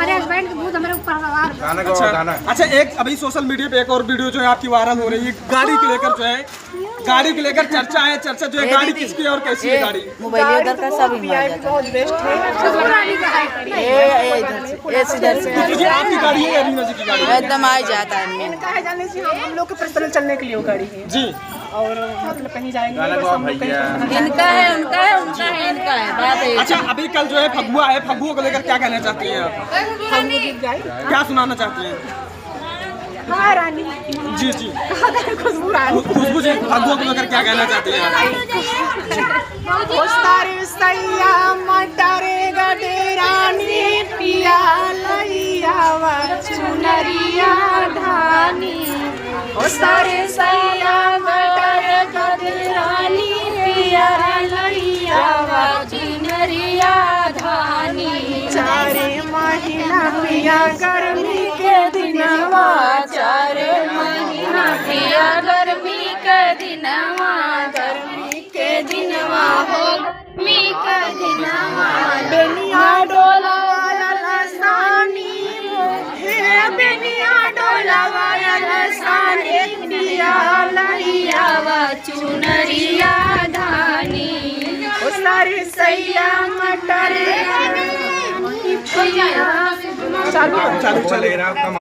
हमारे हस्बैंड के भूत हमारे ऊपर सवार। अच्छा, एक अभी सोशल मीडिया पे एक और वीडियो जो है आपकी वायरल हो रही है, गाड़ी को लेकर जो है, गाड़ी को लेकर चर्चा है, चर्चा जो है गाड़ी किसकी है और कैसी है गाड़ी? मोबाइल इधर का सब बहुत बेस्ट है। आपकी गाड़ी है या रीना जी की गाड़ी है? एकदम आ जाता है। इनका है जाने से हम लोग के पर्सनल चलने के लिए वो गाड़ी है जी। और मतलब कहीं जाएंगे बस हम लोग कहीं पर्सनल इनका है, उनका है, उनका है, इनका है, बात है। अच्छा, अभी कल जो है फगुआ है, फगुआ को लेकर क्या कहना चाहती हैं आप? हम लोग गीत गाए। क्या सुनाना चाहती हैं? हाँ रानी जी जी, खुशबू रानी खुशबू जी, फगुआ को लेकर क्या कहना चाहती हैं आप? तारे सैया मटरे गडे रानी पिया लैया वा चुनरिया धानी। ओ सारे सैया मटरे गडे रानी पिया लैया वा चुनरिया धानी। चारे महीना पिया गर्मी के दिनवा, चारे महीना पिया गर्मी के दिनवा, गर्मी के दिनवा हो गर्मी के दिनवा। बेनिया डोला लसानी हे बेनिया डोला लसानी पिया लैया वा चुनरिया धानी। ओ सारी सैया मटर चालू चलेगा।